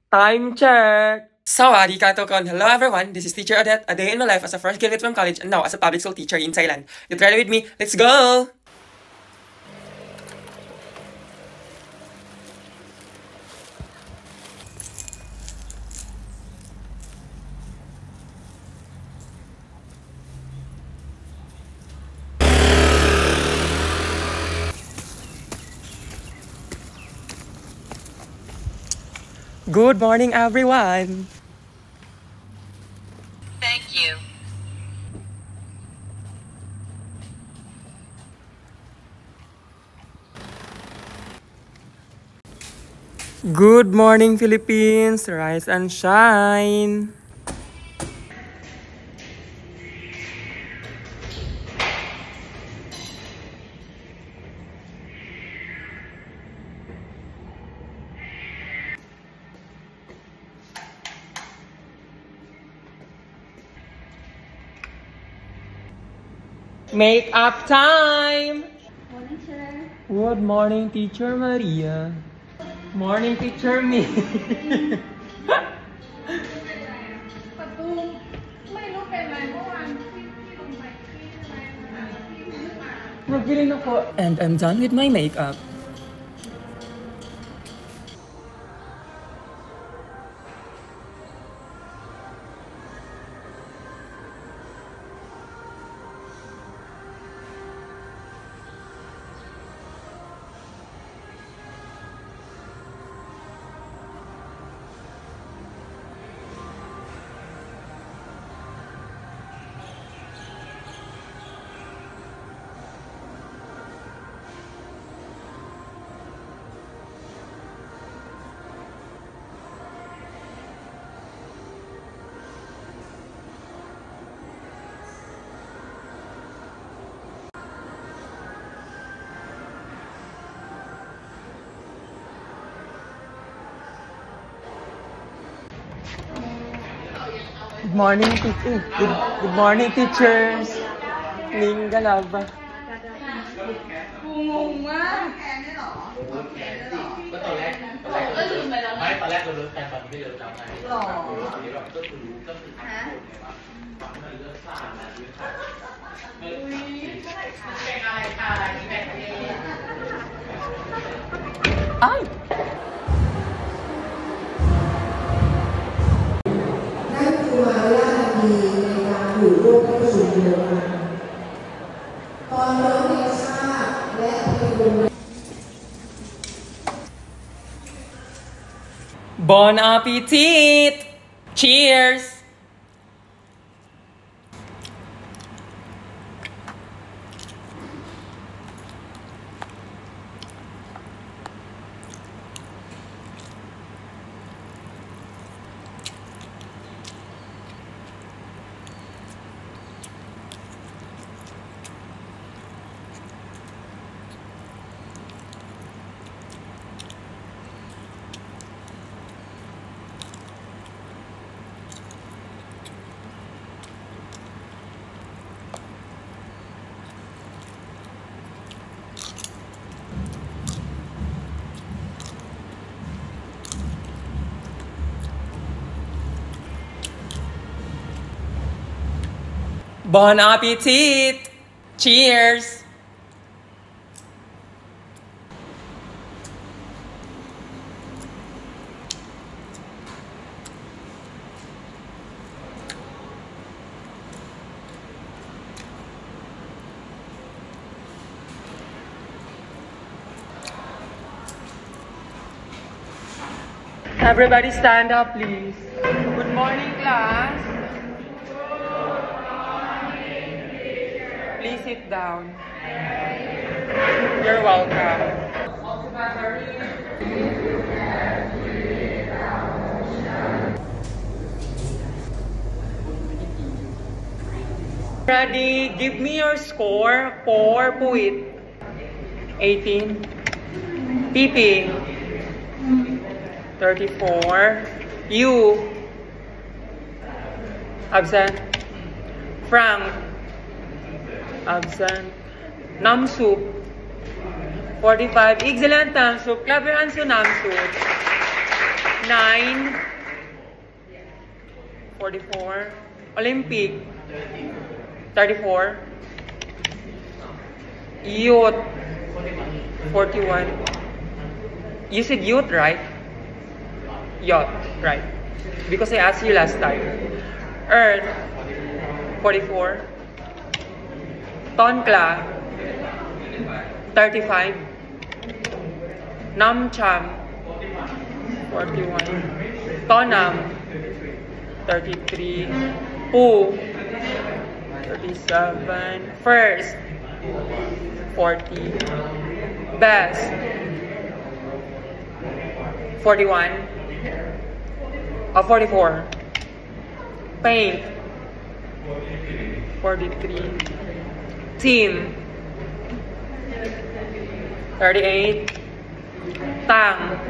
Time check! Sawadee ka Tokon. Hello everyone, this is Teacher Odette, a day in my life as a fresh graduate from college and now as a public school teacher in Thailand. You ready with me? Let's go! Good morning, everyone! Thank you. Good morning, Philippines! Rise and shine! Make up time! Morning, sir. Good morning, Teacher Maria. Morning, Teacher Me. Nagpiling ako. And I'm done with my makeup. Good morning, teacher. Good morning, teachers. Ning Galaba. งงมากก็ตอนแรกเราลืมไปแล้วไม่ตอนแรกเราเลิกกันตอนนี้ไม่เลิกแล้วไงหรอก็คือรู้ก็คือฮะฝั่งมันเลิกสร้างนะชีวิตค่ะอุ้ยแบ่งอะไรค่ะแบ่งเองอ้าวนั่นคือวาระนาทีในการอยู่ร่วมประชุมเดียวกันตอนร้องเพลงชาติและเพลงวง Bon appetit! Cheers! Bon appetit! Cheers! Everybody stand up, please. Good morning, class. Please sit down. You're welcome. Ready? Give me your score for Puwit. 18. PP. 34. You. Absent. Frank. Absent. Namsup. 45. Excellent, Namsup. Clap your hands to Namsup. 9. 44. Olympic. 34. Youth. 41. You said youth, right? Yacht, right. Because I asked you last time. Earth. 44. Tonkla. 35. Namcham. 41. Tonam. 33. Poo. 37. First. 40. Best. 41. 44. Paint. 43. Team. 38. Tang.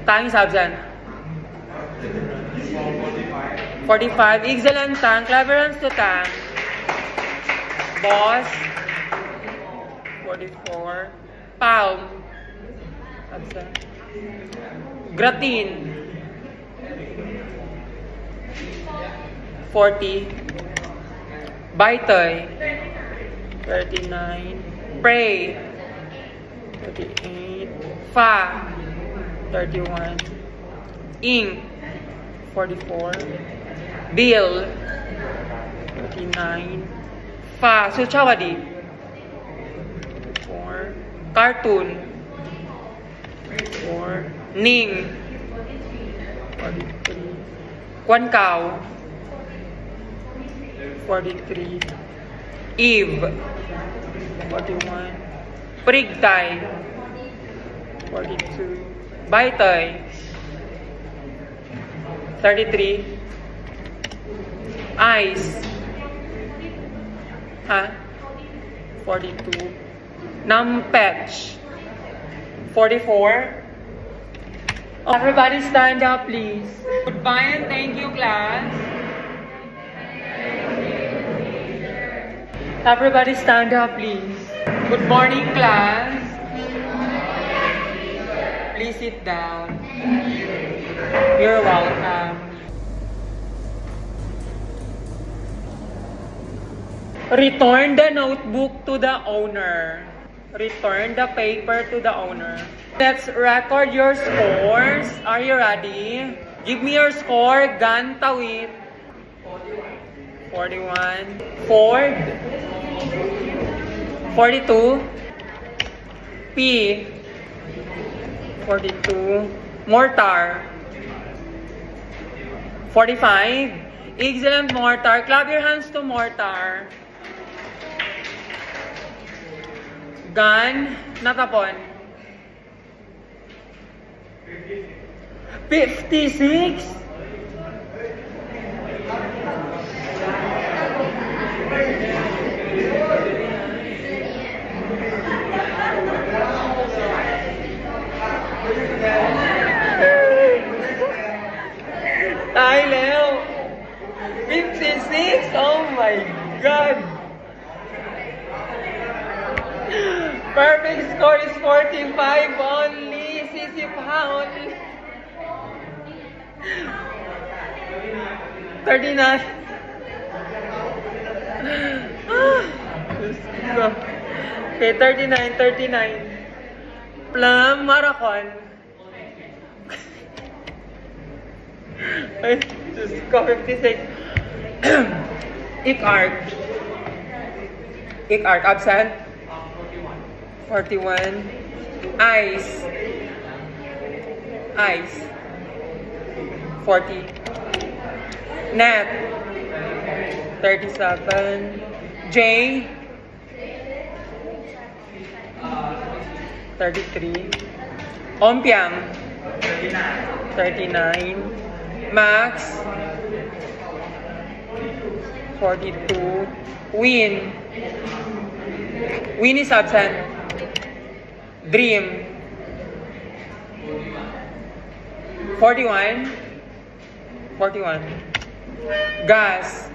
Tang is absent. 45. Excellent Tang. Clever hands to Tang. Boss. 44. Palm. Absent. Gratin. 40. Baitoy. 39. Pray. 38. Fa. 31. Ink. 44. Bill. 39. Fa. Suchawadi. 4. Cartoon. 4. Ning. 43. Kwan Kao. 43. Eve. 41. Prigtay. 42. Baitoy. 33. Ice. Huh? 42. Numpetch. 44. Everybody stand up, please. Goodbye and thank you, class. Everybody stand up, please. Good morning, class. Please sit down. You're welcome. Return the notebook to the owner. Return the paper to the owner. Let's record your scores. Are you ready? Give me your score. Gan Tawit. 41. Ford. 42. P. 42. Mortar. 45. Excellent, Mortar. Clap your hands to Mortar. Gun. Natapon. 56. Ay, Leo. 56? Oh my God. Perfect score is 45 only. Sissy pa only. 39. Okay, 39. Plum Marathon. Ay, Diyos ko, 56. Icart, absent. 41. Ice. 40. Net. 37. J. 33. Ompiang. 39. Max. 42. Win. Win is absent. Dream. 41. Gas.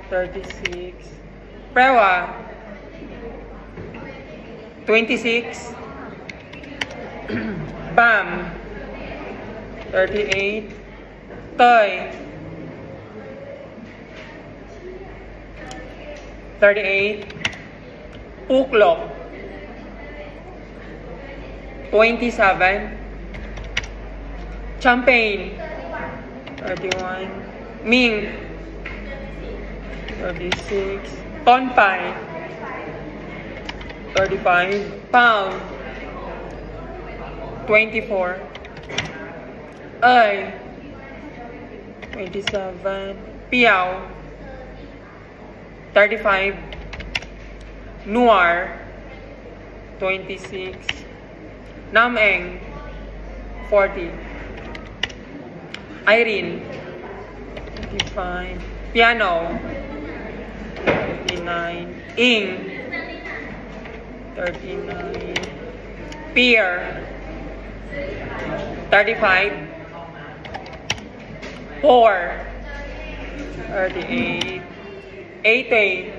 36. Prewa. 26. Bam. 38. Toy. 38. Puklok. 27. Champagne. 31. Ming. 36. Tonpai. 35. Pound. 24. Ay. 27. Piao. 35. Noir. 26. Nameng. 40. Irene. 55. Piano. 39. Ing. 39. Pier. 35. Pour. 38. 88.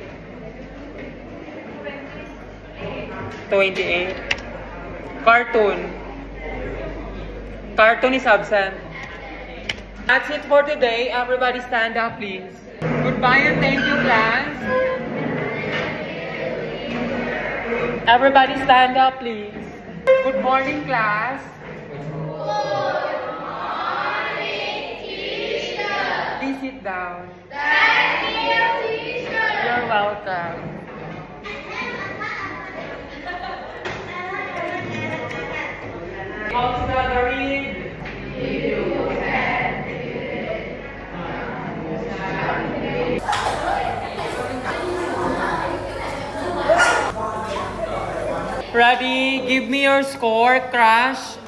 28. Cartoon. Cartoon is absent. That's it for today. Everybody stand up, please. Goodbye and thank you, class. Everybody stand up, please. Good morning, class. Please sit down. Thank you, teacher. You're welcome. All together read. Ready? Give me your score, Crash.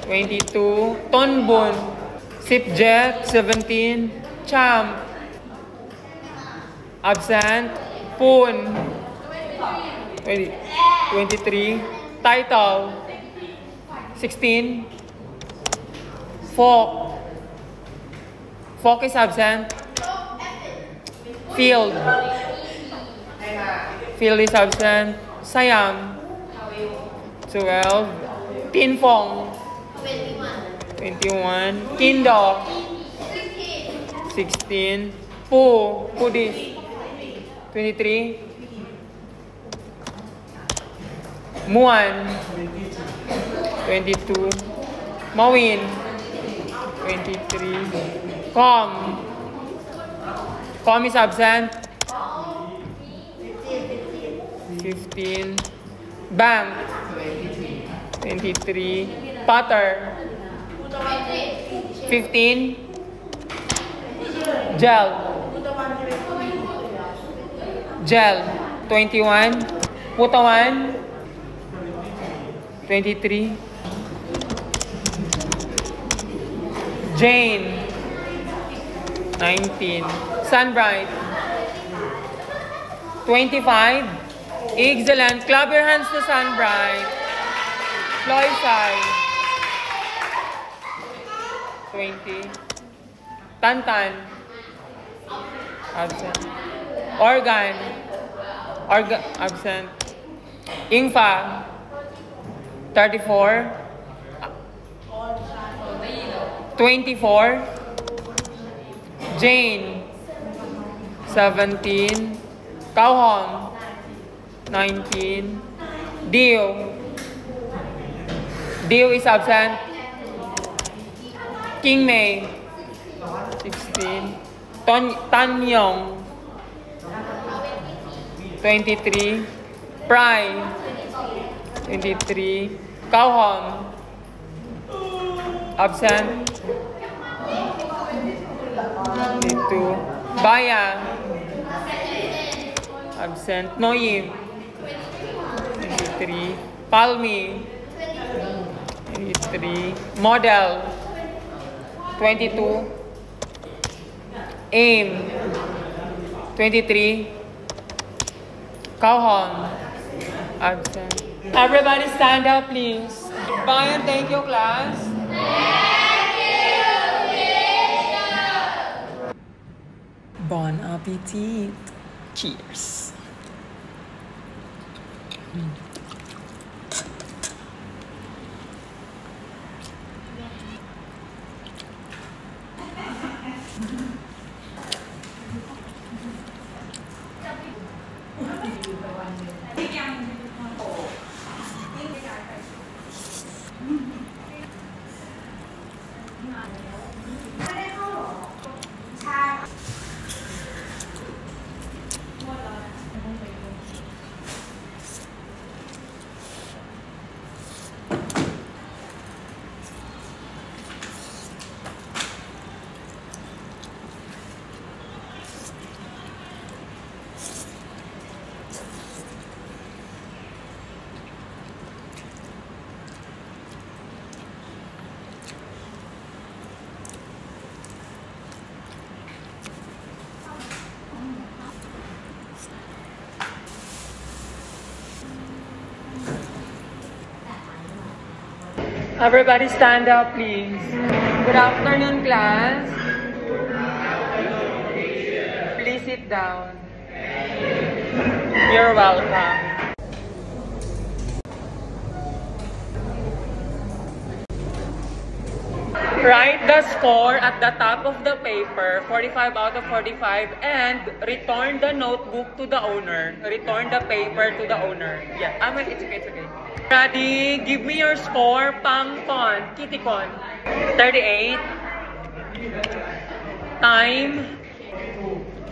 22. Tonbon. Sipjet. 17. Champ. Absent. Poon. 23. Title. 16. Folk. Folk is absent. Field. Field is absent. Siam. 12. Tinfong. 21. Kindo. 16. Pu. Pudis. 23. Muan. 22. Mawin. 23. Com. Com is absent. 15. Bank. 23. Potter. 15. Gel. Gel. 21. Putawan. 23. Jane. 19. Sunbright. 25. Excellent. Clap your hands to Sunbright. Floy 5. 20. Tantan. Absent. Organ. Absent. Ingfa. 34. 24. Jane. 17. Kauhong. 19. Dio. Dio is absent. King May. 16. Tanyong. 23. Pry. 23. Kauhong. Absent. 22. Baya. Absent. Noyim. 23. Palmi. 23. Model. 22. Aim. 23. Kauhong. Absent. Everybody stand up, please. Goodbye and thank you, class. Bon appetit. Cheers. Everybody stand up, please. Good afternoon, class. Please sit down. You're welcome. Write the score at the top of the paper, 45 out of 45, and return the notebook to the owner. Return the paper to the owner. Yeah, it's okay, it's okay. Ready? Give me your score, Pangpon, Kitikon. 38. Time,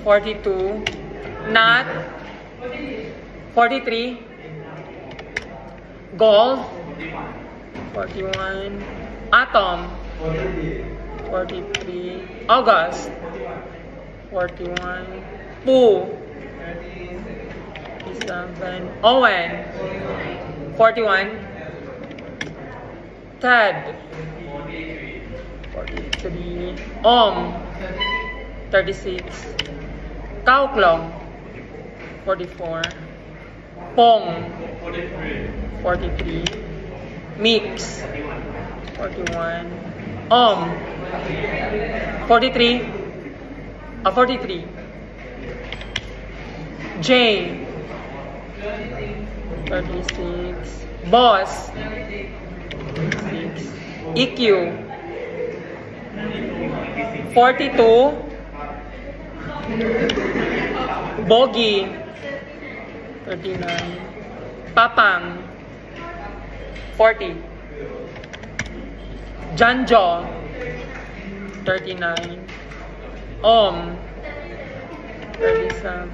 42. Nat, 43. Golf, 41. Atom, 43. August, 41. Pooh, 37. Owen, 41. Ted, 43. 36. Kauklong, 44. Pong, 43. Mix, 41. 43. 43. J, 36. Boss, 36. EQ, 42. Bogi, 39. Papang, 40. Janjo, 39. 37.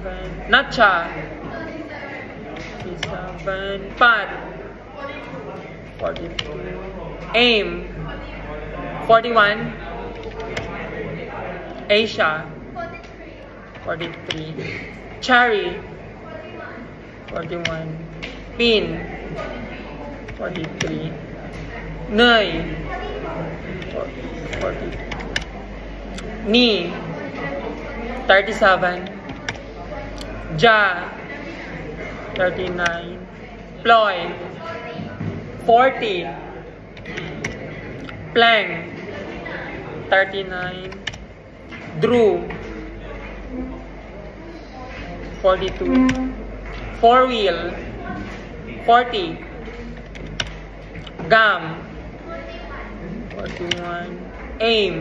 Nacha, 37. Pat, 42. Aim, 41. Asia, 43. Cherry, 41. Pin, 43. Nai, 40. Ni, 37. Ja, 39. Ploy, 40. Plank, 39. Drew, 42. Four wheel, 40. Gum, 41. Aim,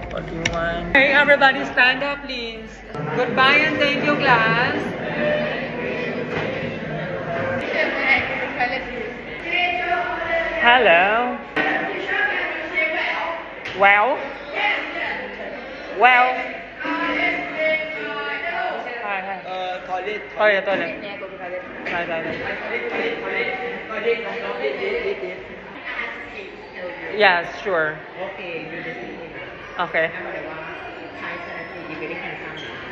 41. Hey, everybody stand up, please. Goodbye and thank you, class. Hello. Well. Well. Hi, hi. Toilet. Toilet, toilet. Hi, yes, sure. Okay.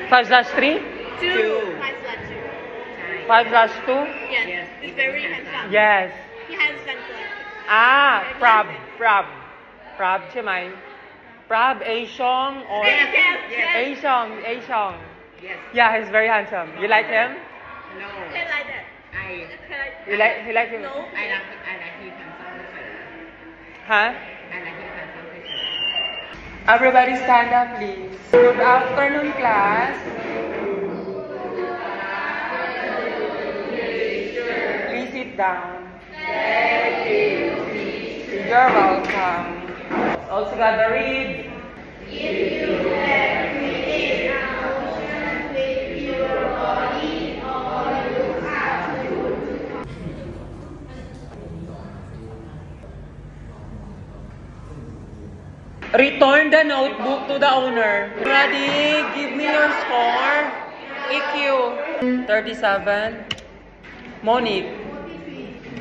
5/3? 2. 5/2? Yes, he's very handsome. Yes. He has sunglasses. Prab ใช่ไหม Prab Aishong or Yes. Aishong. Yes. Yeah, he's very handsome. You like him? No. He like that. You like him? No. I like his handsome. Huh? I like his handsome. Everybody stand up, please. Good afternoon, class. Please sit down. You're welcome. Also gotta read. Return the notebook to the owner. Ready? Give me your score. EQ, 37. Monique,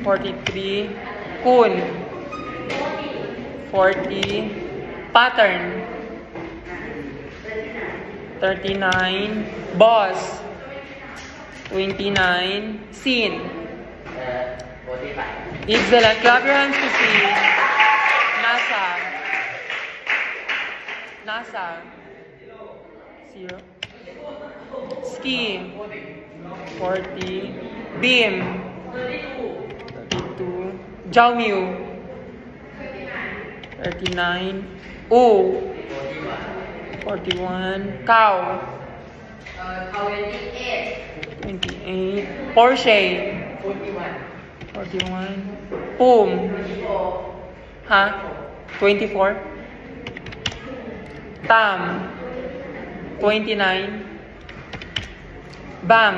43. Kun, 40. Pattern, 39. Boss, 29. Scene. 45. Excellent. Clap your hands to see. NASA. 0. Ski, 40. Beam, 32. Jiaomiu, 39. U. 41. Cow. 28. Porsche. 41. Boom. Huh? 24. Tam. 29. Bank.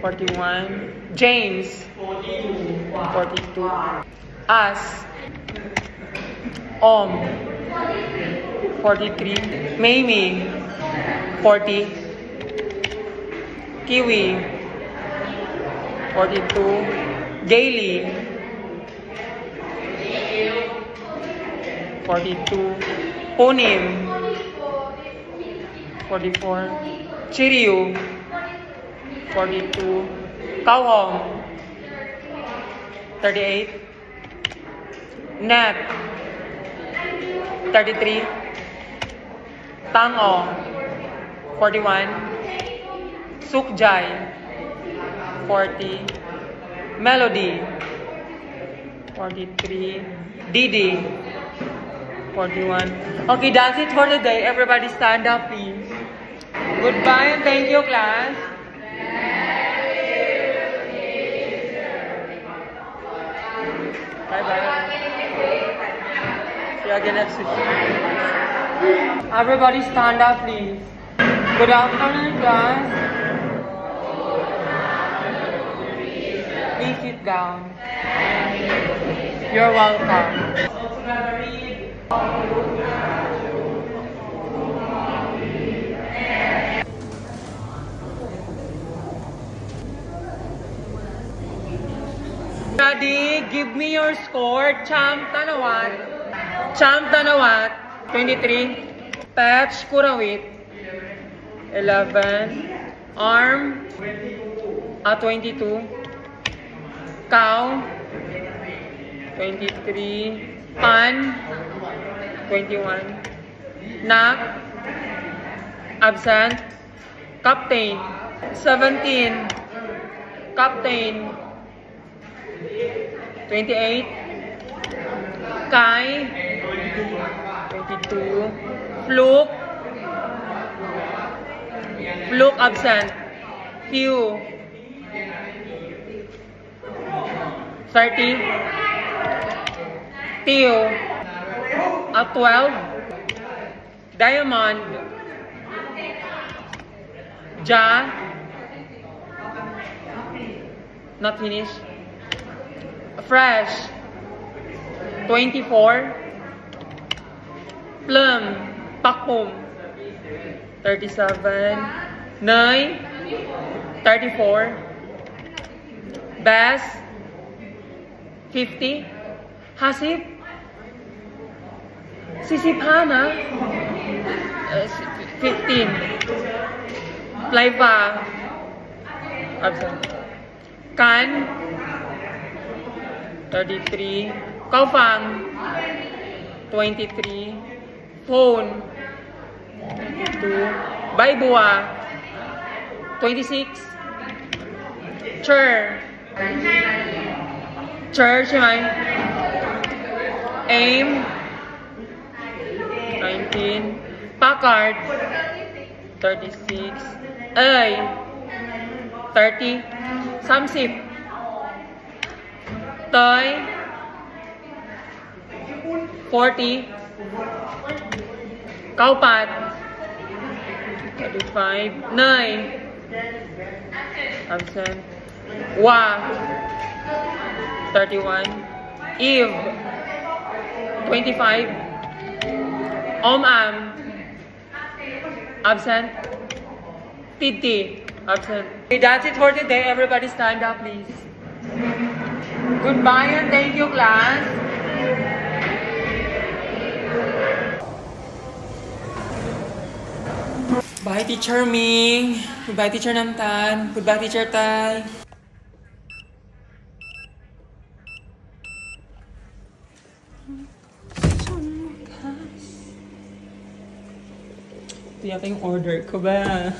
41. James. 42. As. Om. 43. Mamie. 40. Kiwi. 42. Gaily. 42. Punim. 44. Chiryu. 42. Kauhong. 38. Nat. 33. Tango. 41. Sukjai. 40. Melody. 43. Didi. 41. Okay, that's it for the day. Everybody stand up, please. Goodbye and thank you, class. Bye-bye. See you again next week. Everybody stand up, please. Good afternoon, class. Please sit down. You're welcome. Ready? Give me your score. Champ Tanawat. Champ Tanawat. 23. Patch Kurawit. 11. Arm. 22. Cow. 23. Pan. 21. Nak. Absent. Captain. 17. Captain. 28. Kai. 22. Fluke. Fluke absent. Few. 30. Theo. 12. Diamond. Ja. Not finished. Fresh. 24. Plum. Pakpum. 37. Nay. 34. Bass. 50. Hasip. Sisipana. 15. Laiva. Absent. Kan. 33. Kaufang. 23. Phone. 22. Baibua. 26. Chur. Chur ใช่ไหม Aim. 19. Packard. 36. Ay. 30. 30. Toy. 40. Kaupat. 35. Nay. Absent. Wa. 31. Eve. 25. Om-am. Absent. Titi. Absent. Okay, that's it for today. Everybody stand up, please. Goodbye and thank you, class. Bye, Teacher Ming. Goodbye, Teacher Namtan. Goodbye, Teacher Tai. Ito yata yung order ko ba?